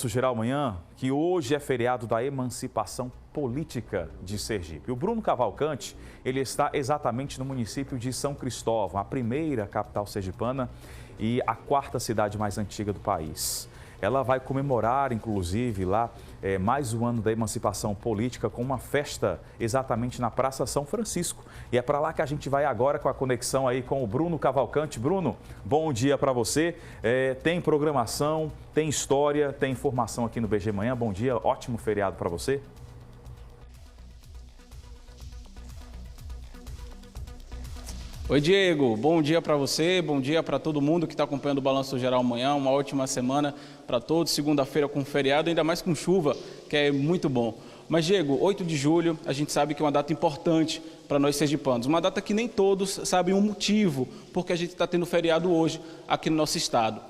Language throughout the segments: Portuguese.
Geral amanhã, que hoje é feriado da emancipação política de Sergipe. O Bruno Cavalcante, ele está exatamente no município de São Cristóvão, a primeira capital sergipana e a quarta cidade mais antiga do país. Ela vai comemorar, inclusive, lá mais um ano da emancipação política com uma festa exatamente na Praça São Francisco. E é para lá que a gente vai agora com a conexão aí com o Bruno Cavalcante. Bruno, bom dia para você. Tem programação, tem história, tem informação aqui no BG Manhã. Bom dia, ótimo feriado para você. Oi, Diego. Bom dia para você, bom dia para todo mundo que está acompanhando o Balanço Geral amanhã. Uma ótima semana para todos. Segunda-feira com feriado, ainda mais com chuva, que é muito bom. Mas, Diego, 8 de julho, a gente sabe que é uma data importante para nós sergipanos. Uma data que nem todos sabem o motivo, porque a gente está tendo feriado hoje aqui no nosso estado.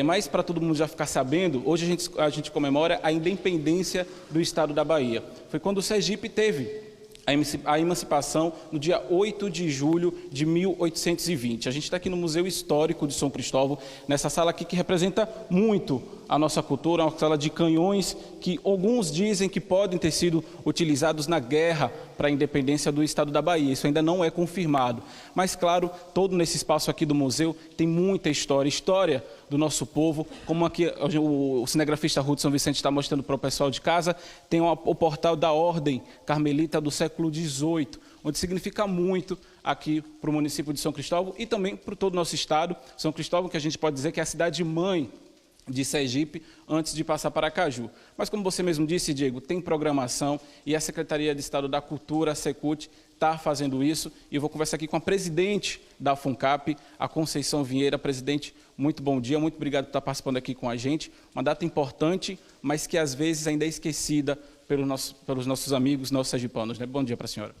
Mas, para todo mundo já ficar sabendo, hoje a gente comemora a independência do estado da Bahia. Foi quando o Sergipe teve a emancipação no dia 8 de julho de 1820. A gente está aqui no Museu Histórico de São Cristóvão, nessa sala aqui que representa muito a nossa cultura, uma sala de canhões que alguns dizem que podem ter sido utilizados na guerra para a independência do estado da Bahia. Isso ainda não é confirmado. Mas, claro, todo nesse espaço aqui do museu tem muita história do nosso povo, como aqui o cinegrafista Hudson Vicente está mostrando para o pessoal de casa, tem o portal da Ordem Carmelita do século XVIII, onde significa muito aqui para o município de São Cristóvão e também para todo o nosso estado. São Cristóvão, que a gente pode dizer que é a cidade-mãe de Sergipe, antes de passar para Aracaju. Mas, como você mesmo disse, Diego, tem programação e a Secretaria de Estado da Cultura, a Secult, está fazendo isso. E eu vou conversar aqui com a presidente da FUNCAP, a Conceição Vieira. Presidente, muito bom dia, muito obrigado por estar participando aqui com a gente. Uma data importante, mas que às vezes ainda é esquecida pelos nossos amigos, nossos sergipanos, né? Bom dia para a senhora.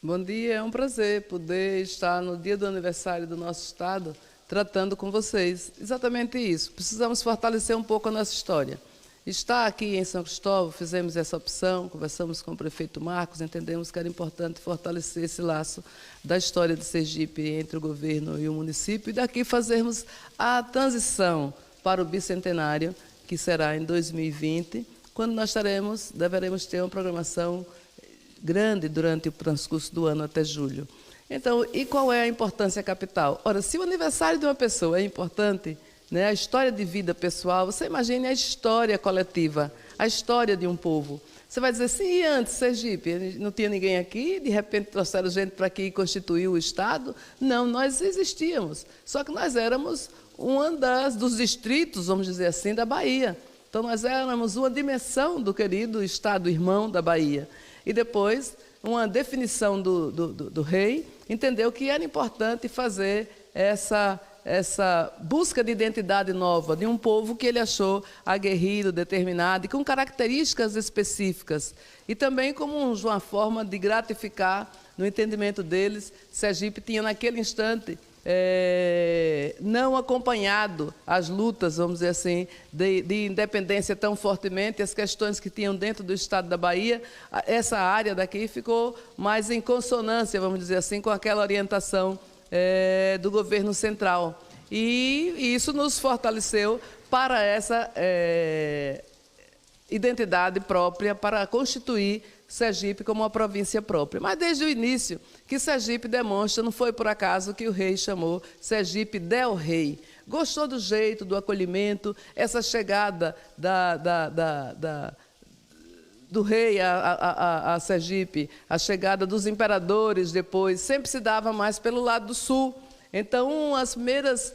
Bom dia, é um prazer poder estar no dia do aniversário do nosso estado, tratando com vocês. Exatamente isso. Precisamos fortalecer um pouco a nossa história. Está aqui em São Cristóvão, fizemos essa opção, conversamos com o prefeito Marcos, entendemos que era importante fortalecer esse laço da história de Sergipe entre o governo e o município, e daqui fazermos a transição para o bicentenário, que será em 2020, quando nós deveremos ter uma programação grande durante o transcurso do ano até julho. Então, e qual é a importância capital? Ora, se o aniversário de uma pessoa é importante, né, a história de vida pessoal, você imagine a história coletiva, a história de um povo. Você vai dizer, sim, e antes, Sergipe, não tinha ninguém aqui, de repente trouxeram gente para aqui e constituiu o Estado? Não, nós existíamos, só que nós éramos dos distritos, vamos dizer assim, da Bahia. Então, nós éramos uma dimensão do querido Estado-irmão da Bahia. E depois, uma definição do rei, entendeu que era importante fazer essa busca de identidade nova, de um povo que ele achou aguerrido, determinado e com características específicas. E também como uma forma de gratificar, no entendimento deles, Sergipe tinha naquele instante não acompanhado as lutas, vamos dizer assim, de independência tão fortemente, as questões que tinham dentro do estado da Bahia, essa área daqui ficou mais em consonância, vamos dizer assim, com aquela orientação do governo central. E isso nos fortaleceu para essa identidade própria, para constituir Sergipe como uma província própria. Mas desde o início que Sergipe demonstra, não foi por acaso que o rei chamou Sergipe del Rei. Gostou do jeito, do acolhimento, essa chegada do rei a Sergipe, a chegada dos imperadores depois, sempre se dava mais pelo lado do sul. Então, as primeiras,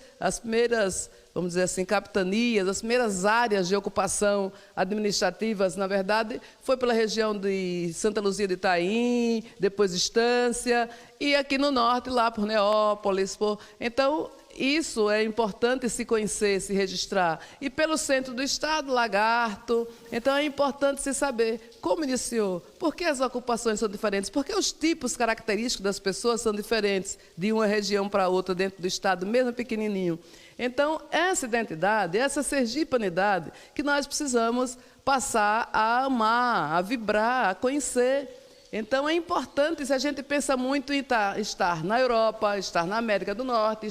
vamos dizer assim, capitanias, as primeiras áreas de ocupação administrativas, na verdade, foi pela região de Santa Luzia de Itaim, depois Estância, e aqui no norte, lá por Neópolis. Então, isso é importante se conhecer, se registrar. E pelo centro do estado, Lagarto. Então, é importante se saber como iniciou, por que as ocupações são diferentes, por que os tipos característicos das pessoas são diferentes de uma região para outra dentro do estado, mesmo pequenininho. Então, essa identidade, essa sergipanidade que nós precisamos passar a amar, a vibrar, a conhecer. Então, é importante, se a gente pensa muito em estar na Europa, estar na América do Norte,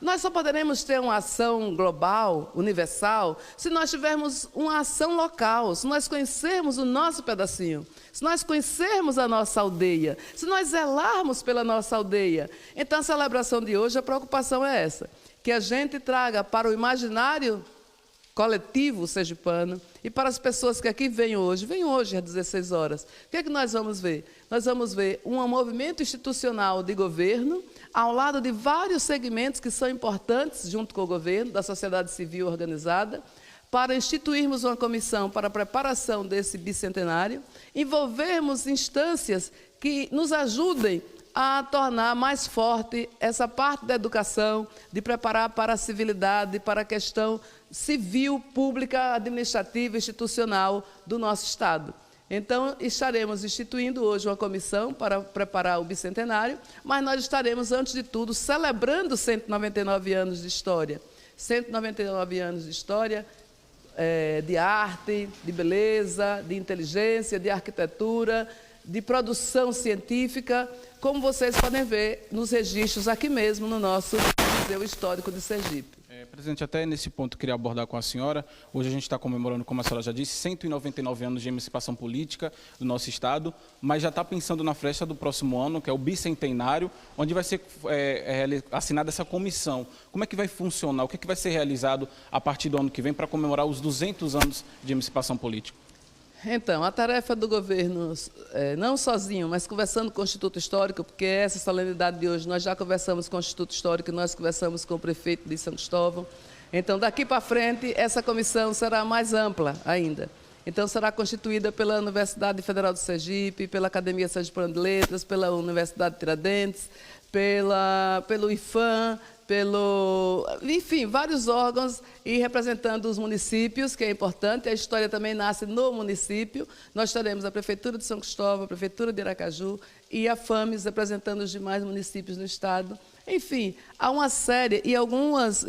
nós só poderemos ter uma ação global, universal, se nós tivermos uma ação local, se nós conhecermos o nosso pedacinho, se nós conhecermos a nossa aldeia, se nós zelarmos pela nossa aldeia. Então, a celebração de hoje, a preocupação é essa, que a gente traga para o imaginário coletivo sergipano e para as pessoas que aqui vêm hoje às 16 horas. O que é que nós vamos ver? Nós vamos ver um movimento institucional de governo ao lado de vários segmentos que são importantes junto com o governo, da sociedade civil organizada, para instituirmos uma comissão para a preparação desse bicentenário, envolvermos instâncias que nos ajudem a tornar mais forte essa parte da educação, de preparar para a civilidade, para a questão civil, pública, administrativa, institucional do nosso Estado. Então, estaremos instituindo hoje uma comissão para preparar o bicentenário, mas nós estaremos, antes de tudo, celebrando 199 anos de história. 199 anos de história, de arte, de beleza, de inteligência, de arquitetura, de produção científica, como vocês podem ver nos registros aqui mesmo no nosso Museu Histórico de Sergipe. Presidente, até nesse ponto queria abordar com a senhora. Hoje a gente está comemorando, como a senhora já disse, 199 anos de emancipação política do nosso Estado, mas já está pensando na festa do próximo ano, que é o bicentenário, onde vai ser assinada essa comissão. Como é que vai funcionar? O que é que vai ser realizado a partir do ano que vem para comemorar os 200 anos de emancipação política? Então, a tarefa do governo, não sozinho, mas conversando com o Instituto Histórico, porque essa solenidade de hoje nós já conversamos com o Instituto Histórico e nós conversamos com o prefeito de São Cristóvão. Então, daqui para frente, essa comissão será mais ampla ainda. Então, será constituída pela Universidade Federal do Sergipe, pela Academia Sergipana de Letras, pela Universidade Tiradentes, pelo IFAM, enfim, vários órgãos e representando os municípios, que é importante. A história também nasce no município. Nós teremos a Prefeitura de São Cristóvão, a Prefeitura de Aracaju e a FAMES representando os demais municípios do Estado. Enfim, há uma série e alguns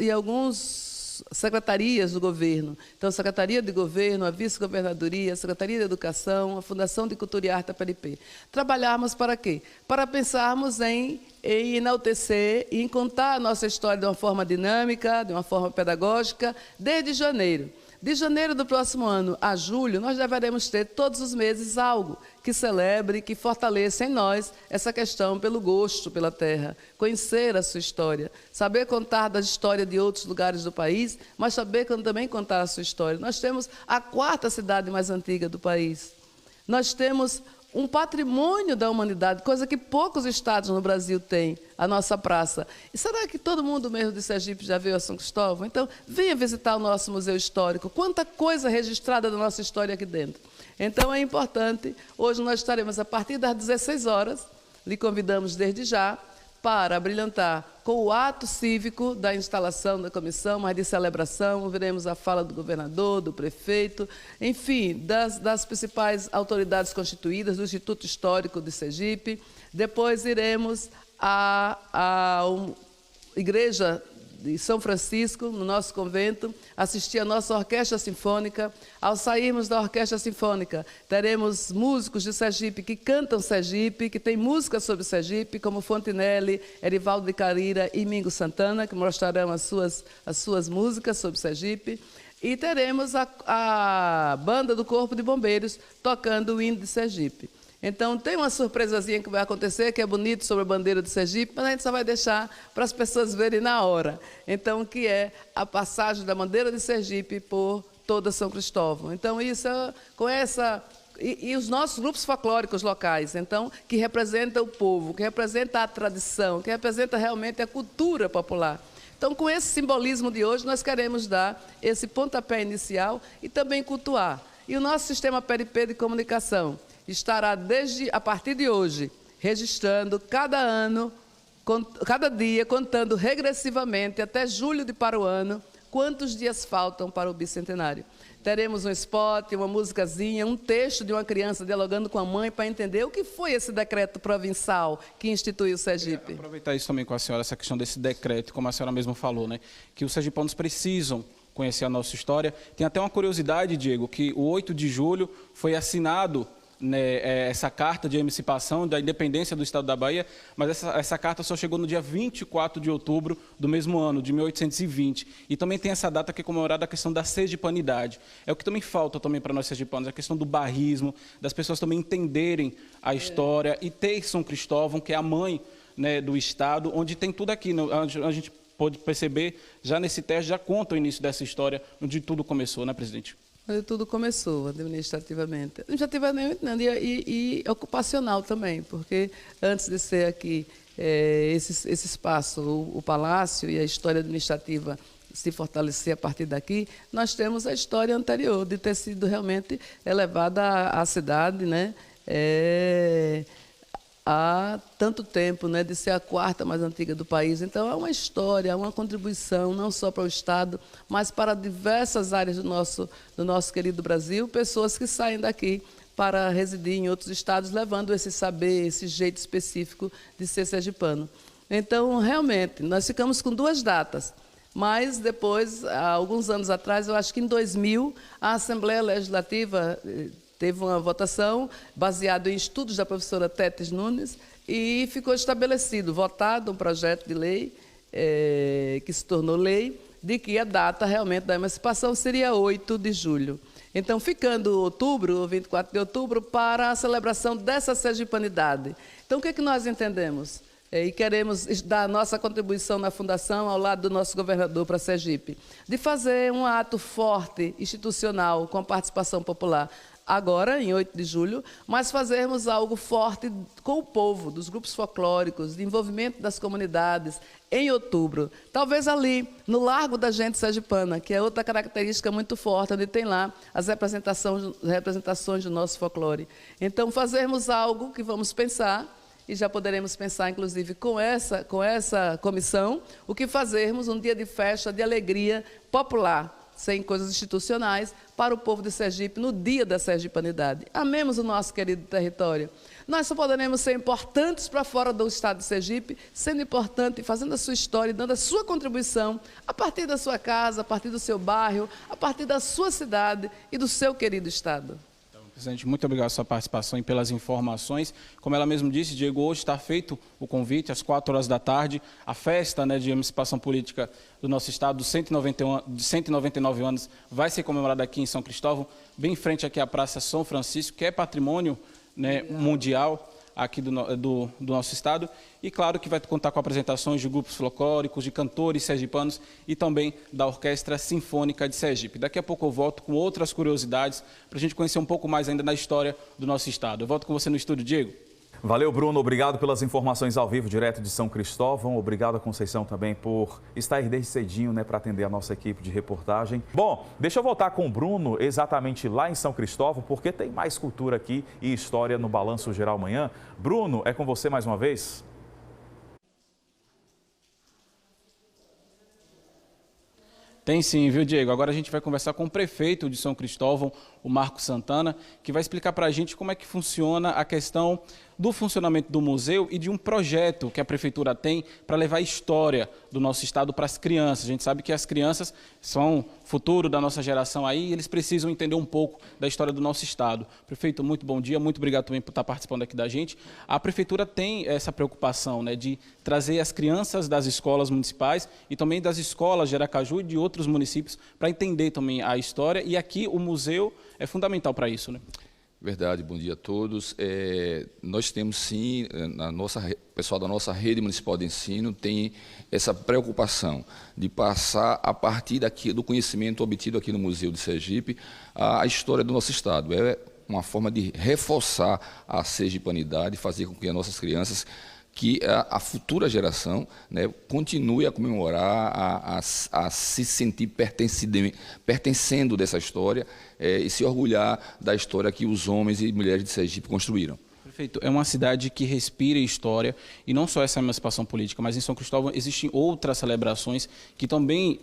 secretarias do governo. Então, a Secretaria de Governo, a Vice-Governadoria, a Secretaria de Educação, a Fundação de Cultura e Arte, a PLP. Trabalharmos para quê? Para pensarmos em enaltecer e em contar a nossa história de uma forma dinâmica, de uma forma pedagógica, desde janeiro. De janeiro do próximo ano a julho, nós deveremos ter todos os meses algo que celebre, que fortaleça em nós essa questão pelo gosto pela terra, conhecer a sua história, saber contar da história de outros lugares do país, mas saber também contar a sua história. Nós temos a 4ª cidade mais antiga do país. Nós temos um patrimônio da humanidade, coisa que poucos estados no Brasil têm, a nossa praça. E será que todo mundo mesmo de Sergipe já veio a São Cristóvão? Então, venha visitar o nosso Museu Histórico. Quanta coisa registrada da nossa história aqui dentro. Então, é importante. Hoje nós estaremos a partir das 16 horas, lhe convidamos desde já, para brilhantar com o ato cívico da instalação da comissão, mas de celebração, veremos a fala do governador, do prefeito, enfim, das principais autoridades constituídas, do Instituto Histórico de Sergipe. Depois iremos à Igreja de São Francisco, no nosso convento, assistir a nossa orquestra sinfônica. Ao sairmos da orquestra sinfônica, teremos músicos de Sergipe que cantam Sergipe, que tem música sobre Sergipe, como Fontinelli, Erivaldo de Carira e Mingo Santana, que mostrarão as suas músicas sobre Sergipe. E teremos a banda do Corpo de Bombeiros tocando o hino de Sergipe. Então, tem uma surpresazinha que vai acontecer, que é bonito, sobre a bandeira de Sergipe, mas a gente só vai deixar para as pessoas verem na hora. Então, que é a passagem da bandeira de Sergipe por toda São Cristóvão. Então, isso com essa... E os nossos grupos folclóricos locais, então, que representam o povo, que representam a tradição, que representam realmente a cultura popular. Então, com esse simbolismo de hoje, nós queremos dar esse pontapé inicial e também cultuar. E o nosso sistema PLP de comunicação estará, a partir de hoje, registrando cada ano, cada dia, contando regressivamente, até julho para o ano, quantos dias faltam para o bicentenário. Teremos um spot, uma musicazinha, um texto de uma criança dialogando com a mãe para entender o que foi esse decreto provincial que instituiu o Sergipe. Aproveitar isso também com a senhora, essa questão desse decreto, como a senhora mesmo falou, né? Que os sergipanos precisam conhecer a nossa história. Tem até uma curiosidade, Diego, que o 8 de julho foi assinado né, essa carta de emancipação da independência do Estado da Bahia, mas essa carta só chegou no dia 24 de outubro do mesmo ano, de 1820. E também tem essa data que é comemorada a questão da sergipanidade. É o que também falta também para nós sergipanos, a questão do bairrismo, das pessoas também entenderem a história e ter São Cristóvão, que é a mãe, né, do Estado, onde tem tudo aqui. A gente pode perceber, já nesse teste, já conta o início dessa história, onde tudo começou, né, presidente? Onde tudo começou, administrativamente. Administrativamente e ocupacional também, porque antes de ser aqui esse espaço, o Palácio e a história administrativa se fortalecer a partir daqui, nós temos a história anterior de ter sido realmente elevada à cidade, né? Há tanto tempo, né, de ser a quarta mais antiga do país. Então, é uma história, é uma contribuição, não só para o Estado, mas para diversas áreas do nosso querido Brasil, pessoas que saem daqui para residir em outros estados, levando esse saber, esse jeito específico de ser sergipano. Então, realmente, nós ficamos com 2 datas, mas depois, há alguns anos atrás, eu acho que em 2000, a Assembleia Legislativa teve uma votação baseada em estudos da professora Tétis Nunes e ficou estabelecido, votado um projeto de lei, que se tornou lei, de que a data realmente da emancipação seria 8 de julho. Então, ficando outubro, 24 de outubro, para a celebração dessa sergipanidade. Então, o que é que nós entendemos? E queremos dar a nossa contribuição na Fundação, ao lado do nosso governador para Sergipe, de fazer um ato forte, institucional, com a participação popular, agora, em 8 de julho, mas fazermos algo forte com o povo, dos grupos folclóricos, de envolvimento das comunidades, em outubro. Talvez ali, no Largo da Gente Sergipana, que é outra característica muito forte, onde tem lá as representações do nosso folclore. Então, fazermos algo que vamos pensar, e já poderemos pensar, inclusive, com essa comissão, o que fazermos um dia de festa, de alegria popular, sem coisas institucionais, para o povo de Sergipe, no dia da sergipanidade. Amemos o nosso querido território. Nós só poderemos ser importantes para fora do estado de Sergipe, sendo importante, fazendo a sua história, dando a sua contribuição, a partir da sua casa, a partir do seu bairro, a partir da sua cidade e do seu querido estado. Presidente, muito obrigado pela sua participação e pelas informações. Como ela mesmo disse, Diego, hoje está feito o convite, às 4 horas da tarde, a festa, né, de emancipação política do nosso estado, de 199 anos, vai ser comemorada aqui em São Cristóvão, bem em frente aqui à Praça São Francisco, que é patrimônio, né, mundial aqui do nosso estado, e claro que vai contar com apresentações de grupos folclóricos, de cantores sergipanos e também da Orquestra Sinfônica de Sergipe. Daqui a pouco eu volto com outras curiosidades para a gente conhecer um pouco mais ainda da história do nosso estado. Eu volto com você no estúdio, Diego. Valeu, Bruno. Obrigado pelas informações ao vivo, direto de São Cristóvão. Obrigado a Conceição também por estar aí desde cedinho, né, para atender a nossa equipe de reportagem. Bom, deixa eu voltar com o Bruno exatamente lá em São Cristóvão, porque tem mais cultura aqui e história no Balanço Geral amanhã. Bruno, é com você mais uma vez. Tem sim, viu, Diego? Agora a gente vai conversar com o prefeito de São Cristóvão, o Marco Santana, que vai explicar para a gente como é que funciona a questão do funcionamento do museu e de um projeto que a prefeitura tem para levar a história do nosso estado para as crianças. A gente sabe que as crianças são futuro da nossa geração aí e eles precisam entender um pouco da história do nosso estado. Prefeito, muito bom dia, muito obrigado também por estar participando aqui da gente. A prefeitura tem essa preocupação, né, de trazer as crianças das escolas municipais e também das escolas de Aracaju e de outros municípios para entender também a história, e aqui o museu é fundamental para isso, né? Verdade, bom dia a todos. Nós temos sim, o pessoal da nossa rede municipal de ensino tem essa preocupação de passar, a partir do conhecimento obtido aqui no Museu de Sergipe, a história do nosso estado. É uma forma de reforçar a sergipanidade, fazer com que as nossas crianças, que a futura geração, né, continue a comemorar, a se sentir pertencendo dessa história e se orgulhar da história que os homens e mulheres de Sergipe construíram. Perfeito. É uma cidade que respira história, e não só essa emancipação política, mas em São Cristóvão existem outras celebrações que também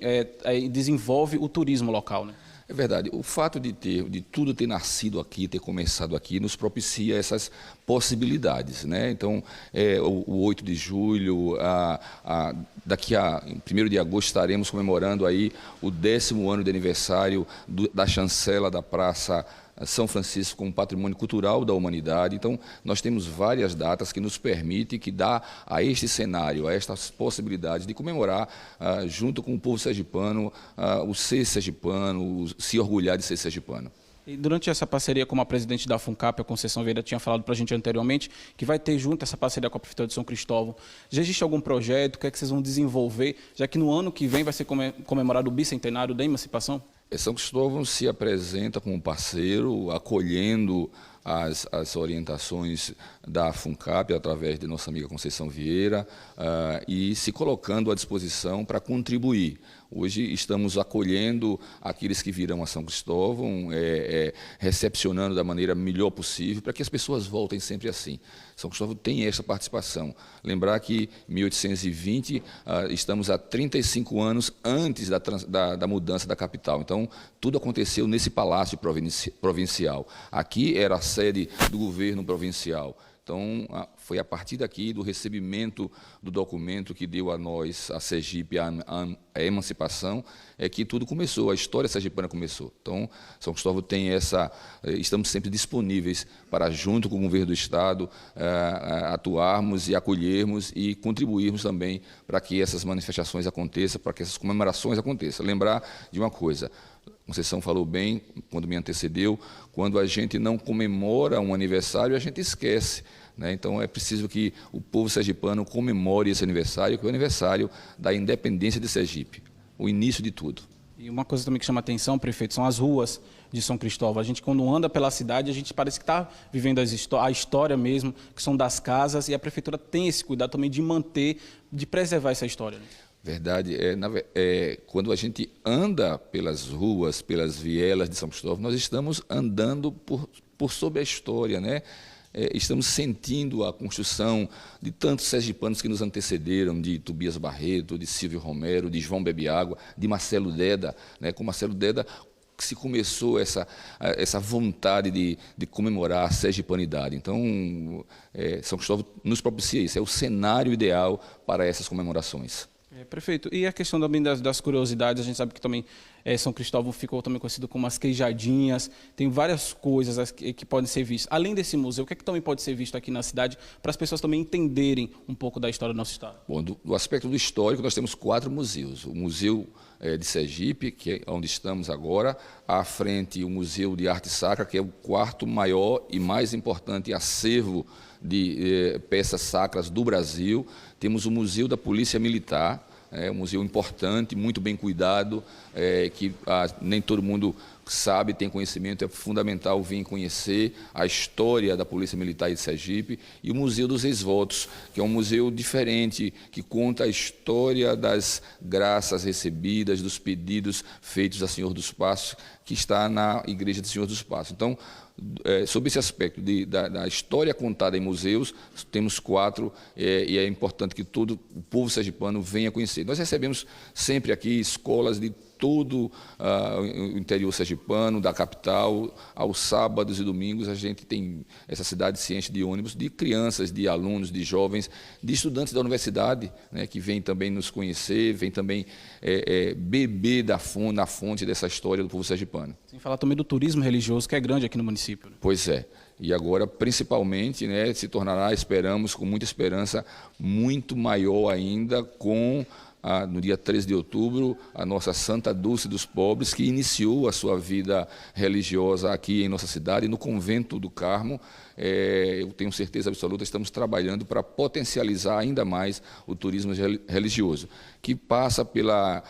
desenvolvem o turismo local, né? É verdade. O fato de tudo ter nascido aqui, ter começado aqui, nos propicia essas possibilidades, né? Então, o 8 de julho, daqui a 1º de agosto, estaremos comemorando aí o 10º ano de aniversário da chancela da Praça São Francisco como patrimônio cultural da humanidade. Então, nós temos várias datas que nos permitem, que dá a este cenário, a estas possibilidades de comemorar, junto com o povo sergipano, o ser sergipano, o se orgulhar de ser sergipano. E durante essa parceria, como a presidente da FUNCAP, a Conceição Vieira, tinha falado para a gente anteriormente, que vai ter junto essa parceria com a Prefeitura de São Cristóvão, já existe algum projeto? O que é que vocês vão desenvolver, já que no ano que vem vai ser comemorado o bicentenário da emancipação? São Cristóvão se apresenta como parceiro, acolhendo as orientações da FUNCAP, através de nossa amiga Conceição Vieira, e se colocando à disposição para contribuir. Hoje estamos acolhendo aqueles que virão a São Cristóvão, recepcionando da maneira melhor possível, para que as pessoas voltem sempre assim. São Cristóvão tem essa participação. Lembrar que em 1820 estamos há 35 anos antes da mudança da capital. Então, tudo aconteceu nesse palácio provincial. Aqui era a sede do governo provincial. Então, foi a partir daqui, do recebimento do documento que deu a nós, a Sergipe, a emancipação, que tudo começou, a história sergipana começou. Então, São Cristóvão tem estamos sempre disponíveis para, junto com o governo do Estado, atuarmos e acolhermos e contribuirmos também para que essas manifestações aconteçam, para que essas comemorações aconteçam. Lembrar de uma coisa, Conceição falou bem, quando me antecedeu, quando a gente não comemora um aniversário, a gente esquece. Então, é preciso que o povo sergipano comemore esse aniversário, que é o aniversário da independência de Sergipe, o início de tudo. E uma coisa também que chama atenção, prefeito, são as ruas de São Cristóvão. A gente, quando anda pela cidade, a gente parece que está vivendo a história mesmo, que são das casas, e a prefeitura tem esse cuidado também de manter, de preservar essa história. Verdade, quando a gente anda pelas ruas, pelas vielas de São Cristóvão, nós estamos andando por sobre a história, estamos sentindo a construção de tantos sergipanos que nos antecederam, de Tobias Barreto, de Silvio Romero, de João Bebiágua, de Marcelo Deda. Com Marcelo Deda se começou essa vontade de comemorar a sergipanidade. Então, São Cristóvão nos propicia isso, é o cenário ideal para essas comemorações. Prefeito, e a questão também das curiosidades, a gente sabe que também São Cristóvão ficou também conhecido como as queijadinhas, tem várias coisas que podem ser vistas. Além desse museu, o que é que também pode ser visto aqui na cidade para as pessoas também entenderem um pouco da história do nosso estado? Bom, do aspecto do histórico, nós temos 4 museus. O Museu de Sergipe, que é onde estamos agora, à frente o Museu de Arte Sacra, que é o 4º maior e mais importante acervo de peças sacras do Brasil. Temos o Museu da Polícia Militar, um museu importante, muito bem cuidado, que nem todo mundo sabe, tem conhecimento, é fundamental vir conhecer a história da Polícia Militar de Sergipe, e o Museu dos Ex-Votos, que é um museu diferente, que conta a história das graças recebidas, dos pedidos feitos a Senhor dos Passos, que está na Igreja do Senhor dos Passos. Então, sobre esse aspecto da história contada em museus, temos 4, e é importante que todo o povo sergipano venha conhecer. Nós recebemos sempre aqui escolas de todo o interior sergipano, da capital. Aos sábados e domingos a gente tem, essa cidade se enche de ônibus, de crianças, de alunos, de jovens, de estudantes da universidade, que vêm também nos conhecer, vêm também beber na fonte dessa história do povo sergipano. Sem falar também do turismo religioso, que é grande aqui no município. Pois é. E agora, principalmente, se tornará, esperamos, com muita esperança, muito maior ainda no dia 13 de outubro, a nossa Santa Dulce dos Pobres, que iniciou a sua vida religiosa aqui em nossa cidade, no Convento do Carmo. Eu tenho certeza absoluta, estamos trabalhando para potencializar ainda mais o turismo religioso, que passa pela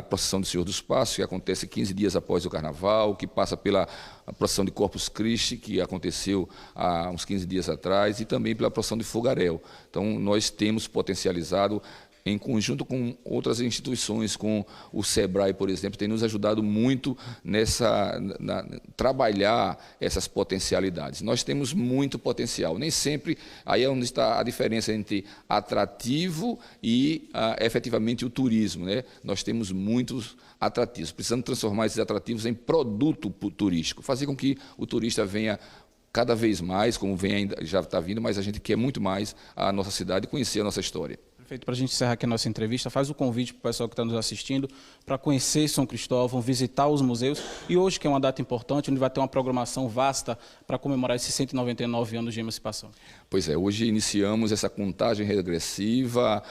procissão do Senhor dos Passos, que acontece 15 dias após o Carnaval, que passa pela procissão de Corpus Christi, que aconteceu há uns 15 dias atrás, e também pela procissão de Fogaréu. Então, nós temos potencializado, em conjunto com outras instituições, com o SEBRAE, por exemplo, tem nos ajudado muito trabalhar essas potencialidades. Nós temos muito potencial, nem sempre, aí é onde está a diferença entre atrativo e efetivamente o turismo. Nós temos muitos atrativos, precisamos transformar esses atrativos em produto turístico, fazer com que o turista venha cada vez mais, como vem ainda, já está vindo, mas a gente quer muito mais a nossa cidade, conhecer a nossa história. Prefeito, para a gente encerrar aqui a nossa entrevista, faz o convite para o pessoal que está nos assistindo para conhecer São Cristóvão, visitar os museus e hoje, que é uma data importante, onde vai ter uma programação vasta para comemorar esses 199 anos de emancipação. Pois é, hoje iniciamos essa contagem regressiva,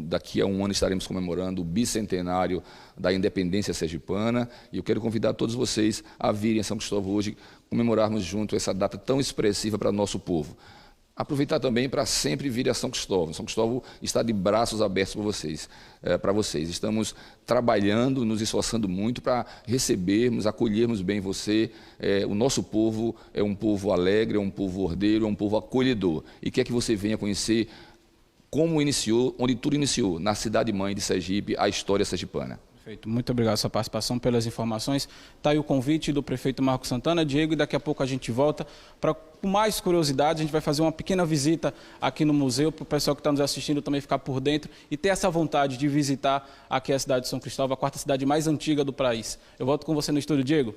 daqui a um ano estaremos comemorando o bicentenário da independência sergipana e eu quero convidar todos vocês a virem a São Cristóvão hoje, comemorarmos junto essa data tão expressiva para o nosso povo. Aproveitar também para sempre vir a São Cristóvão. São Cristóvão está de braços abertos para vocês. Estamos trabalhando, nos esforçando muito para recebermos, acolhermos bem você. O nosso povo é um povo alegre, é um povo ordeiro, é um povo acolhedor. E quer que você venha conhecer como iniciou, onde tudo iniciou, na cidade-mãe de Sergipe, a história sergipana. Perfeito. Muito obrigado pela sua participação, pelas informações. Está aí o convite do prefeito Marcos Santana. Diego, e daqui a pouco a gente volta. Com mais curiosidades, a gente vai fazer uma pequena visita aqui no museu, para o pessoal que está nos assistindo também ficar por dentro e ter essa vontade de visitar aqui a cidade de São Cristóvão, a quarta cidade mais antiga do país. Eu volto com você no estúdio, Diego.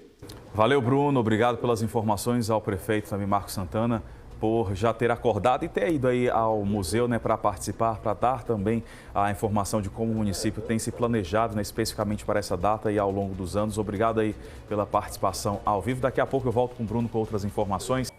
Valeu, Bruno. Obrigado pelas informações ao prefeito também, Marcos Santana, por já ter acordado e ter ido aí ao museu, né, para participar, para dar também a informação de como o município tem se planejado, né, especificamente para essa data e ao longo dos anos. Obrigado aí pela participação ao vivo. Daqui a pouco eu volto com o Bruno com outras informações.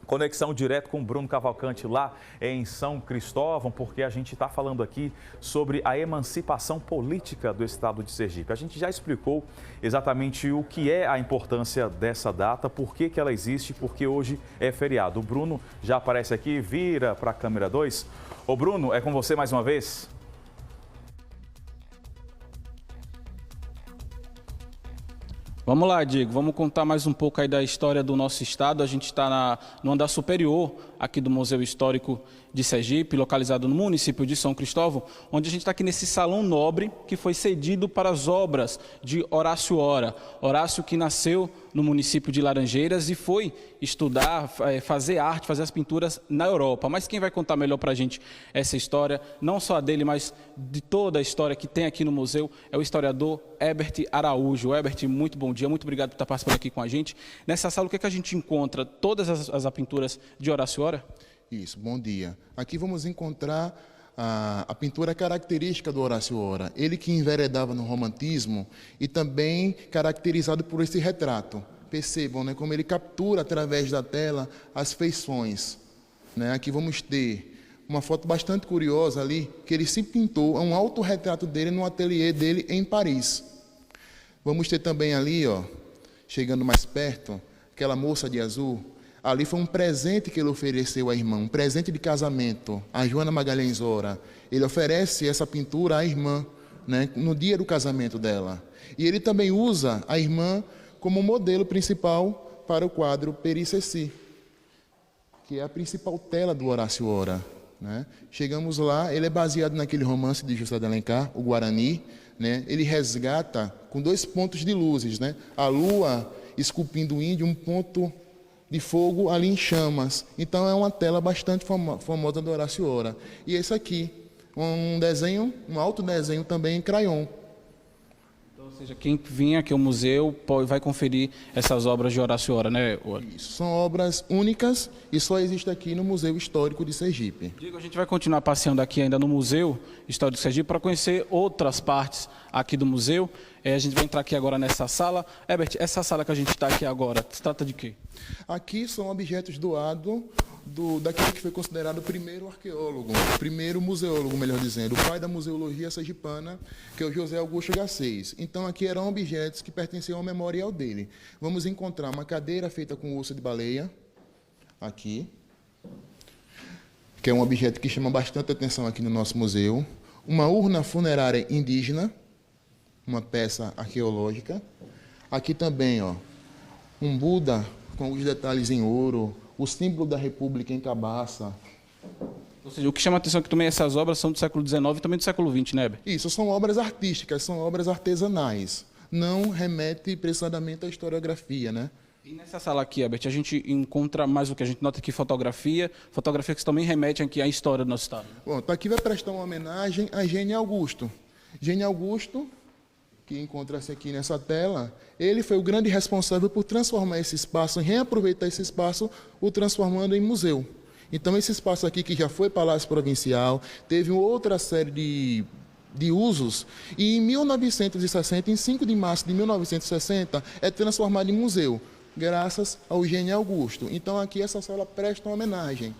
Conexão direto com o Bruno Cavalcante lá em São Cristóvão, porque a gente está falando aqui sobre a emancipação política do estado de Sergipe. A gente já explicou exatamente o que é a importância dessa data, por que ela existe, porque hoje é feriado. O Bruno já aparece aqui, vira para a câmera 2. Ô Bruno, é com você mais uma vez. Vamos lá, Diego, vamos contar mais um pouco aí da história do nosso estado. A gente está no andar superior aqui do Museu Histórico de Sergipe, localizado no município de São Cristóvão, onde a gente está aqui nesse salão nobre que foi cedido para as obras de Horácio Ora. Horácio que nasceu no município de Laranjeiras e foi estudar, fazer arte, fazer as pinturas na Europa. Mas quem vai contar melhor para a gente essa história, não só a dele, mas de toda a história que tem aqui no museu, é o historiador Herbert Araújo. Herbert, muito bom dia, muito obrigado por estar participando aqui com a gente. Nessa sala, o que é que a gente encontra? Todas as pinturas de Horácio Ora? Isso, bom dia. Aqui vamos encontrar a pintura característica do Horácio Ora. Ele que enveredava no romantismo e também caracterizado por esse retrato. Percebam, né, como ele captura através da tela as feições. Né? Aqui vamos ter uma foto bastante curiosa ali, que ele se pintou, é um autorretrato dele no ateliê dele em Paris. Vamos ter também ali, ó, chegando mais perto, aquela moça de azul. Ali foi um presente que ele ofereceu à irmã, um presente de casamento, a Joana Magalhães Ora. Ele oferece essa pintura à irmã, né, no dia do casamento dela. E ele também usa a irmã como modelo principal para o quadro Peri Ceci, que é a principal tela do Horácio Ora. Né? Chegamos lá, ele é baseado naquele romance de José de Alencar, o Guarani. Né? Ele resgata com 2 pontos de luzes, né? A lua esculpindo o índio, um ponto de fogo ali em chamas. Então é uma tela bastante famosa do Horácio Ora. E esse aqui, um desenho, um autodesenho também em crayon. Então, ou seja, quem vir aqui ao museu vai conferir essas obras de Horácio Ora, né? Isso, são obras únicas e só existe aqui no Museu Histórico de Sergipe. Diego, a gente vai continuar passeando aqui ainda no Museu Histórico de Sergipe para conhecer outras partes aqui do museu. A gente vai entrar aqui agora nessa sala. Herbert, essa sala que a gente está aqui agora, se trata de quê? Aqui são objetos doados daquele que foi considerado o primeiro arqueólogo, o primeiro museólogo, melhor dizendo, o pai da museologia sergipana, que é o José Augusto Garcês. Então aqui eram objetos que pertenciam ao memorial dele. Vamos encontrar uma cadeira feita com osso de baleia, aqui, que é um objeto que chama bastante atenção aqui no nosso museu. Uma urna funerária indígena, uma peça arqueológica. Aqui também, ó, um Buda com os detalhes em ouro, o símbolo da República em cabaça. Ou seja, o que chama a atenção é que também essas obras são do século XIX e também do século XX, né, Herbert? Isso, são obras artísticas, são obras artesanais. Não remete precisamente à historiografia, né? E nessa sala aqui, Herbert, a gente encontra mais o que? A gente nota aqui fotografia que também remete aqui à história do nosso estado. Bom, aqui vai prestar uma homenagem a Gênio Augusto. Gênio Augusto, que encontra-se aqui nessa tela, ele foi o grande responsável por transformar esse espaço, reaproveitar esse espaço, o transformando em museu. Então, esse espaço aqui, que já foi Palácio Provincial, teve outra série de usos, e em 1960, em 5 de março de 1960, é transformado em museu, graças ao Eugênio Augusto. Então, aqui essa sala presta uma homenagem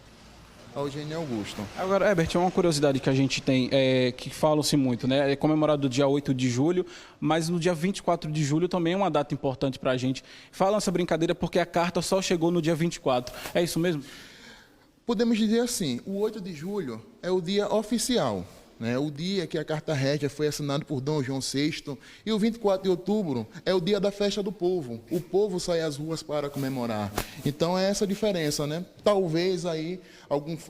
ao Eugênio Augusto. Agora, Herbert, é uma curiosidade que a gente tem, que falam-se muito, né? É comemorado no dia 8 de julho, mas no dia 24 de julho também é uma data importante para a gente. Falam essa brincadeira porque a carta só chegou no dia 24. É isso mesmo? Podemos dizer assim, o 8 de julho é o dia oficial, né? O dia que a Carta Régia foi assinada por Dom João VI, e o 24 de outubro é o dia da festa do povo. O povo sai às ruas para comemorar. Então é essa a diferença, né? Talvez aí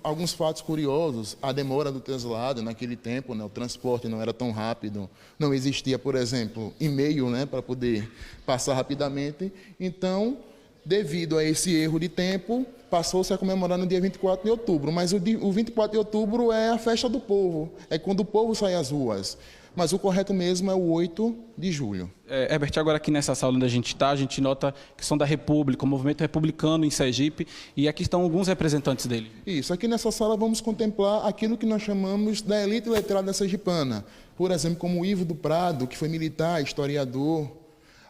alguns fatos curiosos, a demora do translado naquele tempo, né? O transporte não era tão rápido, não existia, por exemplo, e-mail, né? Para poder passar rapidamente. Então, devido a esse erro de tempo, passou-se a comemorar no dia 24 de outubro. Mas o 24 de outubro é a festa do povo, é quando o povo sai às ruas. Mas o correto mesmo é o 8 de julho. Herbert, agora aqui nessa sala onde a gente está, a gente nota que são da República, o movimento republicano em Sergipe, e aqui estão alguns representantes dele. Isso, aqui nessa sala vamos contemplar aquilo que nós chamamos da elite letrada sergipana. Por exemplo, como o Ivo do Prado, que foi militar, historiador.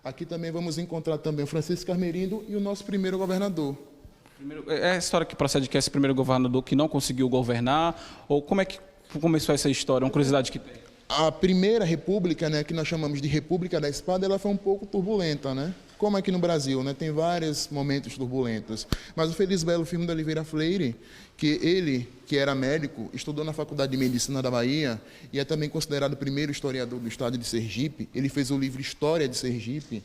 Aqui também vamos encontrar também o Francisco Carmerindo e o nosso primeiro governador. É a história que procede que é esse primeiro governador que não conseguiu governar, ou como é que começou essa história? Uma curiosidade que tem. A primeira república, né, que nós chamamos de República da Espada, ela foi um pouco turbulenta, né? Como aqui no Brasil, né? Tem vários momentos turbulentos. Mas o Felisbelo Firmo de Oliveira Freire, que ele, que era médico, estudou na Faculdade de Medicina da Bahia e é também considerado o primeiro historiador do estado de Sergipe. Ele fez o livro História de Sergipe.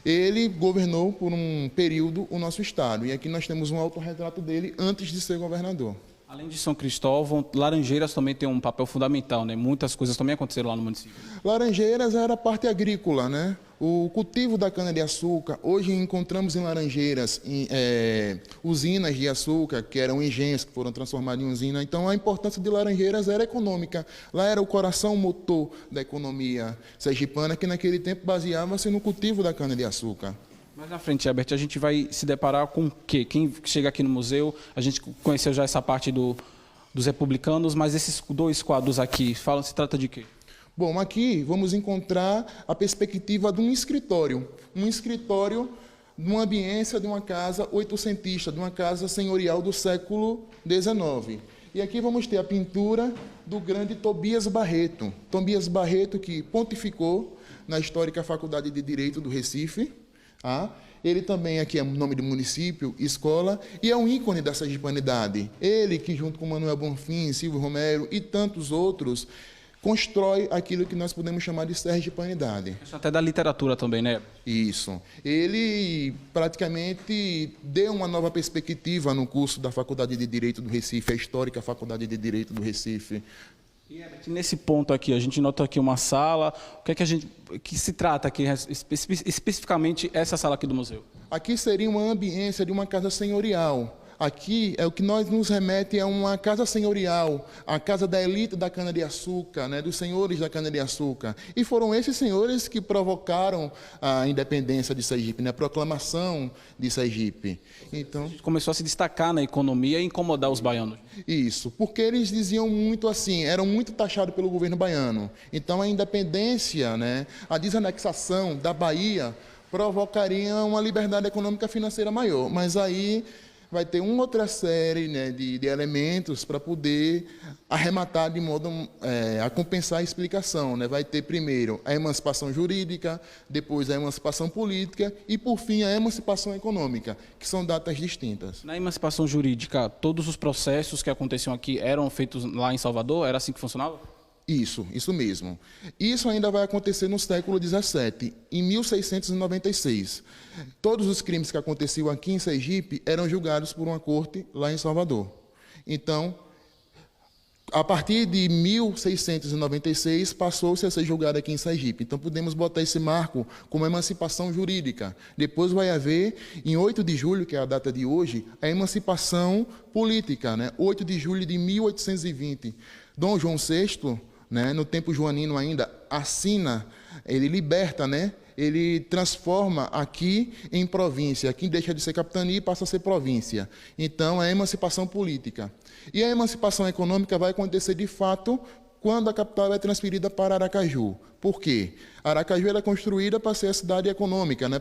Ele governou por um período o nosso estado. E aqui nós temos um autorretrato dele antes de ser governador. Além de São Cristóvão, Laranjeiras também tem um papel fundamental, né? Muitas coisas também aconteceram lá no município. Laranjeiras era a parte agrícola, né? O cultivo da cana-de-açúcar, hoje encontramos em Laranjeiras usinas de açúcar, que eram engenhos que foram transformados em usina. Então, a importância de Laranjeiras era econômica. Lá era o coração motor da economia sergipana, que naquele tempo baseava-se no cultivo da cana-de-açúcar. Mas na frente, Herbert, a gente vai se deparar com o quê? Quem chega aqui no museu, a gente conheceu já essa parte dos republicanos, mas esses 2 quadros aqui, se trata de quê? Bom, aqui vamos encontrar a perspectiva de um escritório de uma ambiência de uma casa oitocentista, de uma casa senhorial do século XIX. E aqui vamos ter a pintura do grande Tobias Barreto. Tobias Barreto, que pontificou na histórica Faculdade de Direito do Recife. Ele também aqui é nome do município, escola, e é um ícone da sergipanidade. Ele que, junto com Manuel Bonfim, Silvio Romero e tantos outros, constrói aquilo que nós podemos chamar de sergipanidade. Isso até da literatura também, né? Isso. Ele praticamente deu uma nova perspectiva no curso da Faculdade de Direito do Recife, a histórica Faculdade de Direito do Recife. E nesse ponto aqui, a gente nota aqui uma sala. O que é que se trata aqui, especificamente essa sala aqui do museu? Aqui seria uma ambiência de uma casa senhorial. Aqui é o que nos remete a uma casa senhorial, a casa da elite da cana-de-açúcar, né, dos senhores da cana-de-açúcar. E foram esses senhores que provocaram a independência de Sergipe, né, a proclamação de Sergipe. Então, começou a se destacar na economia e incomodar os baianos. Isso, porque eles diziam muito assim, eram muito taxados pelo governo baiano. Então a independência, né, a desanexação da Bahia provocaria uma liberdade econômica financeira maior. Mas aí vai ter uma outra série, né, de elementos para poder arrematar de modo a compensar a explicação, né? Vai ter primeiro a emancipação jurídica, depois a emancipação política e, por fim, a emancipação econômica, que são datas distintas. Na emancipação jurídica, todos os processos que aconteciam aqui eram feitos lá em Salvador? Era assim que funcionava? Isso mesmo. Isso ainda vai acontecer no século XVII, em 1696. Todos os crimes que aconteciam aqui em Sergipe eram julgados por uma corte lá em Salvador. Então, a partir de 1696, passou-se a ser julgado aqui em Sergipe. Então, podemos botar esse marco como emancipação jurídica. Depois vai haver, em 8 de julho, que é a data de hoje, a emancipação política, né? 8 de julho de 1820. Dom João VI, né, no tempo joanino ainda, assina ele liberta, né? Ele transforma aqui em província. Aqui deixa de ser capitania e passa a ser província. Então, é a emancipação política. E a emancipação econômica vai acontecer, de fato, quando a capital é transferida para Aracaju. Por quê? Aracaju era construída para ser a cidade econômica, né?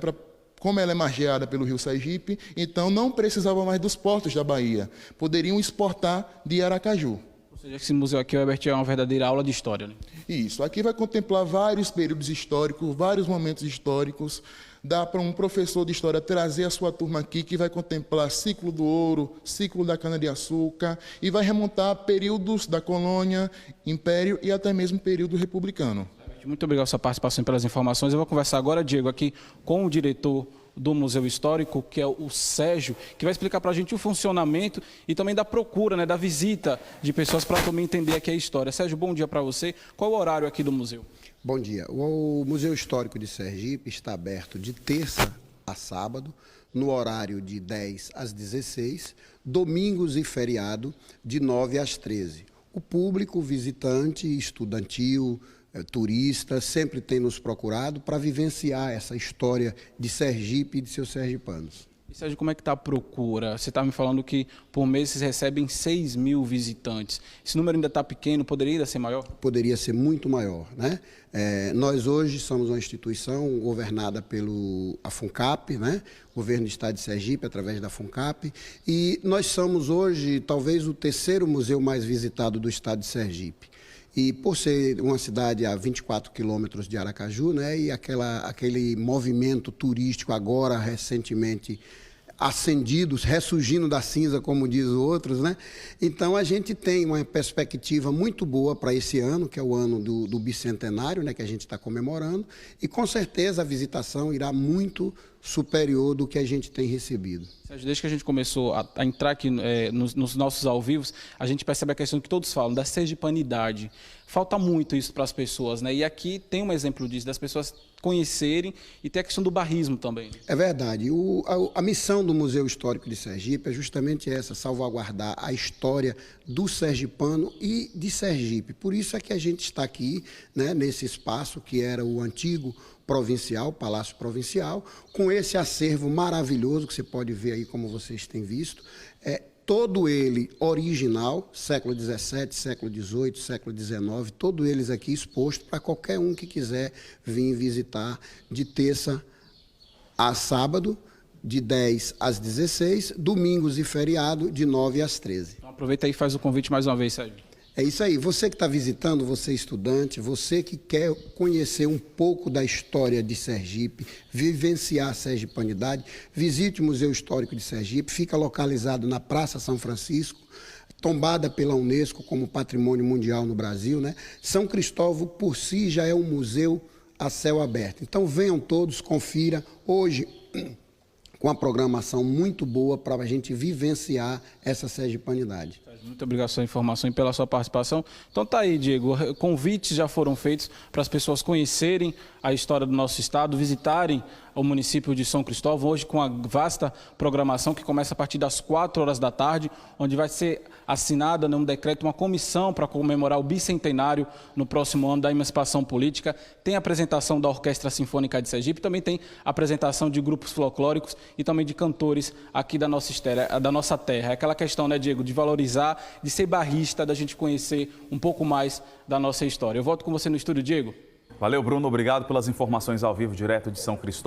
Como ela é margeada pelo rio Sergipe, então não precisava mais dos portos da Bahia. Poderiam exportar de Aracaju. Ou seja, esse museu aqui, Herbert, é uma verdadeira aula de história, né? Isso. Aqui vai contemplar vários períodos históricos, vários momentos históricos. Dá para um professor de história trazer a sua turma aqui, que vai contemplar ciclo do ouro, ciclo da cana-de-açúcar, e vai remontar períodos da colônia, império e até mesmo período republicano. Muito obrigado pela sua participação e pelas informações. Eu vou conversar agora, Diego, aqui com o diretor do Museu Histórico, que é o Sérgio, que vai explicar para a gente o funcionamento e também da procura, né, da visita de pessoas para também entender aqui a história. Sérgio, bom dia para você. Qual é o horário aqui do museu? Bom dia. O Museu Histórico de Sergipe está aberto de terça a sábado, no horário de 10 às 16, domingos e feriado, de 9 às 13. O público, visitante, estudantil, turista, sempre tem nos procurado para vivenciar essa história de Sergipe e de seus sergipanos. E, Sérgio, como é que está a procura? Você está me falando que por mês vocês recebem 6.000 visitantes. Esse número ainda está pequeno, poderia ainda ser maior? Poderia ser muito maior, né? Nós hoje somos uma instituição governada pelo FUNCAP, né? Governo do Estado de Sergipe, através da FUNCAP, e nós somos hoje talvez o terceiro museu mais visitado do Estado de Sergipe. E por ser uma cidade a 24 quilômetros de Aracaju, né, e aquele movimento turístico agora recentemente acendido, ressurgindo da cinza, como diz os outros, né? Então a gente tem uma perspectiva muito boa para esse ano, que é o ano do bicentenário, né, que a gente está comemorando, e com certeza a visitação irá muito superior do que a gente tem recebido. Sérgio, desde que a gente começou a entrar aqui nos nossos ao vivos, a gente percebe a questão que todos falam, da sergipanidade. Falta muito isso para as pessoas, né? E aqui tem um exemplo disso, das pessoas conhecerem, e tem a questão do bairrismo também. É verdade. A missão do Museu Histórico de Sergipe é justamente essa, salvaguardar a história do sergipano e de Sergipe. Por isso é que a gente está aqui, né, nesse espaço que era o antigo provincial, Palácio Provincial, com esse acervo maravilhoso que você pode ver aí, como vocês têm visto, todo ele original, século XVII, século XVIII, século XIX, todos eles aqui expostos para qualquer um que quiser vir visitar de terça a sábado, de 10 às 16, domingos e feriado, de 9 às 13. Então aproveita aí e faz o convite mais uma vez, Sérgio. É isso aí. Você que está visitando, você estudante, você que quer conhecer um pouco da história de Sergipe, vivenciar a sergipanidade, visite o Museu Histórico de Sergipe, fica localizado na Praça São Francisco, tombada pela Unesco como Patrimônio Mundial no Brasil, né? São Cristóvão, por si, já é um museu a céu aberto. Então, venham todos, confira. Hoje, com a programação muito boa para a gente vivenciar essa sergipanidade. Muito obrigado pela sua informação e pela sua participação. Então tá aí, Diego, convites já foram feitos para as pessoas conhecerem a história do nosso estado, visitarem o município de São Cristóvão, hoje com a vasta programação que começa a partir das 4 horas da tarde, onde vai ser assinada num decreto uma comissão para comemorar o bicentenário no próximo ano da emancipação política. Tem a apresentação da Orquestra Sinfônica de Sergipe, também tem a apresentação de grupos folclóricos e também de cantores aqui da nossa terra. É aquela questão, né, Diego, de valorizar, de ser bairrista, da gente conhecer um pouco mais da nossa história. Eu volto com você no estúdio, Diego. Valeu, Bruno. Obrigado pelas informações ao vivo, direto de São Cristóvão.